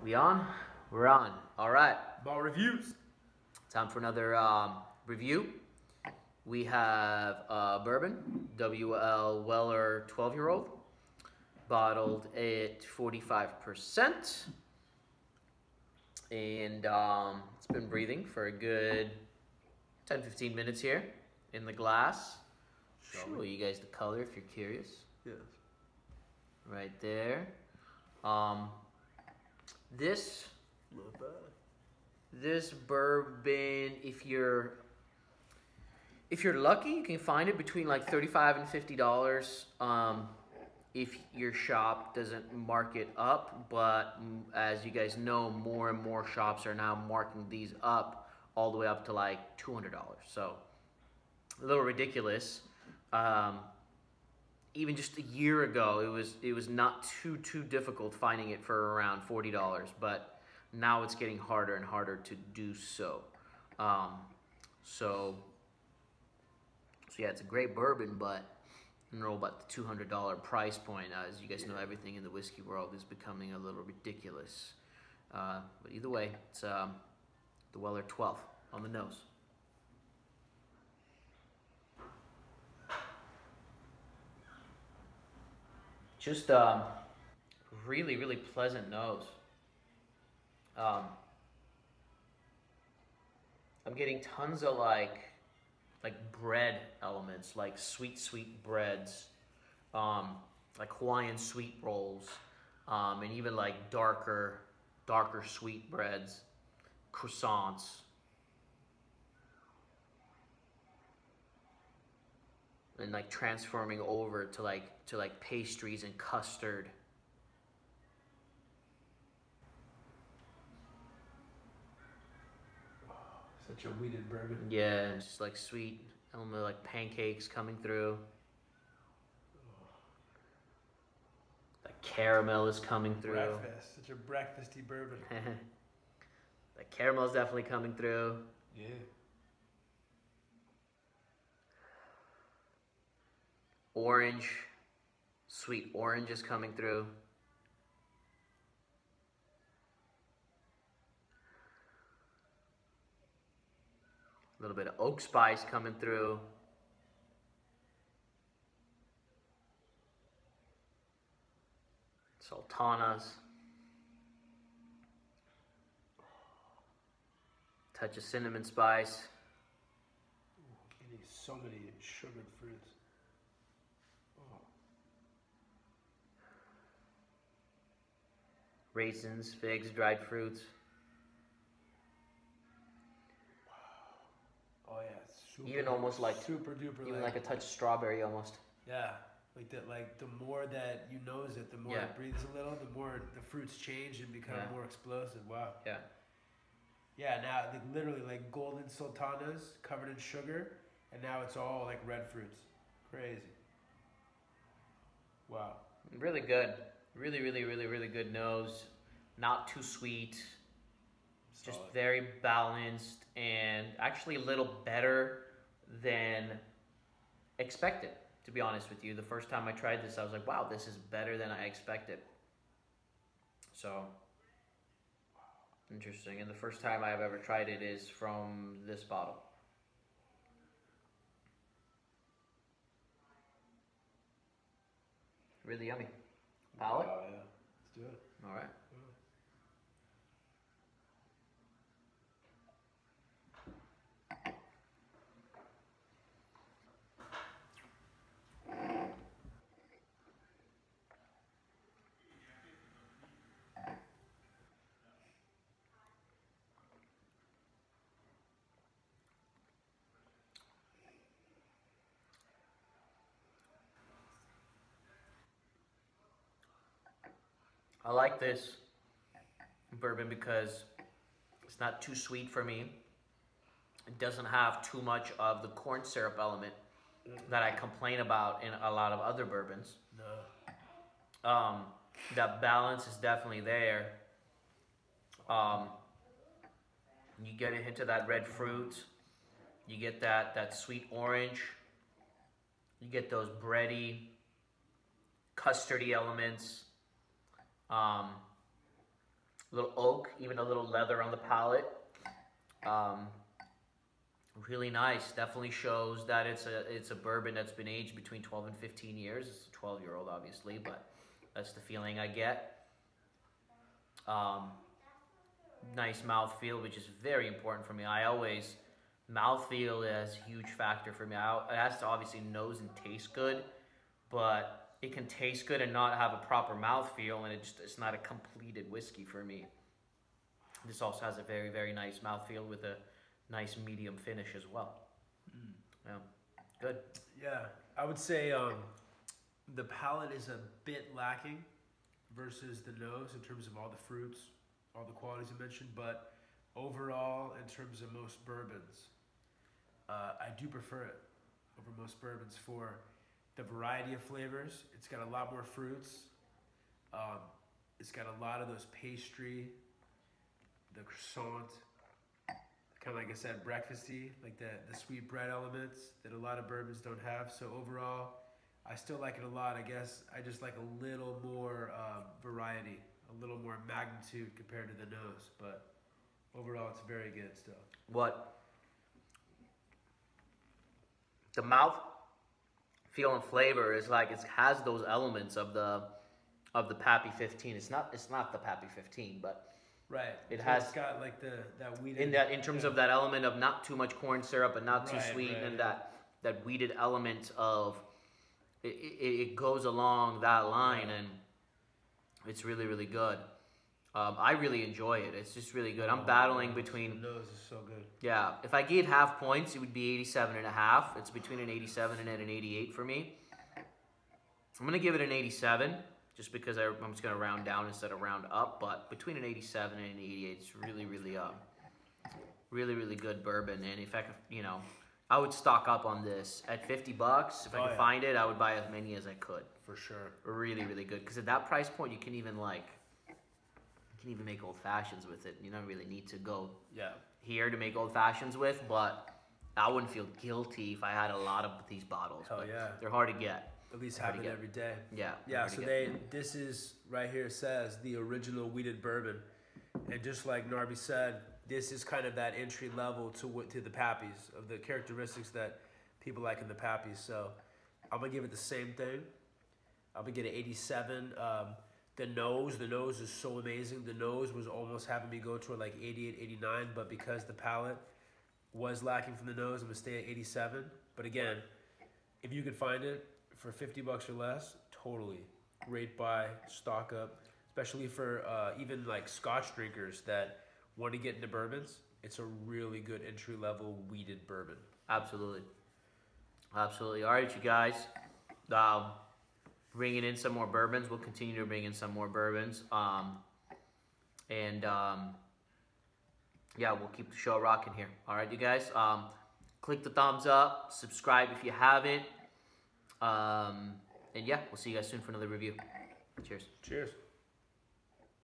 We on? We're on. All right. Ball reviews. Time for another review. We have bourbon, WL Weller 12-year-old, bottled at 45%. And it's been breathing for a good 10-15 minutes here in the glass. Show you guys the color if you're curious. Yes. Right there. This Not bad. This bourbon, if you're lucky, you can find it between like $35 and $50. If your shop doesn't mark it up, but as you guys know, more and more shops are now marking these up all the way up to like $200. So a little ridiculous. Even just a year ago, it was not too difficult finding it for around $40, but now it's getting harder and harder to do so. So yeah, it's a great bourbon, but I don't know about the $200 price point. As you guys know, everything in the whiskey world is becoming a little ridiculous. But either way, it's the Weller 12 on the nose. Just really pleasant nose. I'm getting tons of like bread elements, like sweet breads, like Hawaiian sweet rolls, and even like darker sweet breads, croissants. And like transforming over to like pastries and custard. Such a weeded bourbon. Yeah, just like sweet element, like pancakes coming through. The caramel is coming through. Breakfast. Such a breakfasty bourbon. The caramel is definitely coming through. Yeah. Orange, sweet orange is coming through. A little bit of oak spice coming through. Sultanas. Touch of cinnamon spice. It is so many sugared fruits. Raisins, figs, dried fruits. Oh yeah, super. Even almost like super duper. Even like a touch of strawberry almost. Yeah, like that. Like the more that you nose it, the more it breathes a little. The more the fruits change and become more explosive. Wow. Yeah. Yeah. Now, like literally, like golden sultanas covered in sugar, and now it's all like red fruits. Crazy. Wow. Really good. Really good nose. Not too sweet. Solid. Just very balanced and actually a little better than expected, to be honest with you. The first time I tried this, I was like, wow, this is better than I expected. So, interesting. And the first time I've ever tried it is from this bottle. Really yummy. Palate? Oh yeah. Let's do it. All right. I like this bourbon because it's not too sweet for me. It doesn't have too much of the corn syrup element that I complain about in a lot of other bourbons. No. That balance is definitely there. You get it into that red fruit. You get that sweet orange. You get those bready, custardy elements. A little oak, even a little leather on the palate. Really nice. Definitely shows that it's a bourbon that's been aged between 12 and 15 years. It's a 12-year-old, obviously, but that's the feeling I get. Nice mouthfeel, which is very important for me. Mouthfeel is a huge factor for me. It has to obviously nose and taste good, but it can taste good and not have a proper mouthfeel, and it's not a completed whiskey for me. This also has a very, very nice mouthfeel with a nice medium finish as well. Yeah, good. Yeah, I would say the palate is a bit lacking versus the nose in terms of all the fruits, all the qualities I mentioned, but overall, in terms of most bourbons, I do prefer it over most bourbons for the variety of flavors. It's got a lot more fruits. It's got a lot of those pastry, the croissant, kind of like I said, breakfasty, like the sweet bread elements that a lot of bourbons don't have. So overall, I still like it a lot. I guess I just like a little more variety, a little more magnitude compared to the nose. But overall, it's very good still. What the mouth feel and flavor is like, it has those elements of the Pappy 15. It's not the Pappy 15, but right. It's got like that wheat in terms of that element of not too much corn syrup but not too sweet, and yeah. that wheated element of it goes along that line, and it's really, really good. I really enjoy it. It's just really good. I'm battling between. The nose is so good. Yeah, if I gave half points, it would be 87.5. It's between an 87 and an 88 for me. I'm gonna give it an 87, just because I'm just gonna round down instead of round up. But between an 87 and an 88, it's really, really, really good bourbon. And if I could, I would stock up on this at $50. If I could find it, I would buy as many as I could. For sure. Really, really good. Because at that price point, you can even make old fashions with it. You don't really need to go here to make old fashions with, but I wouldn't feel guilty if I had a lot of these bottles. Hell yeah. They're hard to get. At least have it every day. Yeah. Yeah, so this is, right here says, the original wheated bourbon. And just like Narby said, this is kind of that entry level to the Pappies, of the characteristics that people like in the Pappies. So I'm going to give it the same thing. I'm going to get an 87. The nose is so amazing. The nose was almost having me go to like 88, 89, but because the palate was lacking from the nose, I'm going to stay at 87. But again, if you could find it for $50 or less, totally. Great buy, stock up, especially for even like Scotch drinkers that want to get into bourbons. It's a really good entry-level wheated bourbon. Absolutely. Absolutely. All right, you guys. Bringing in some more bourbons. We'll continue to bring in some more bourbons. Yeah, we'll keep the show rocking here. All right, you guys. Click the thumbs up. Subscribe if you haven't. And yeah, we'll see you guys soon for another review. Cheers. Cheers.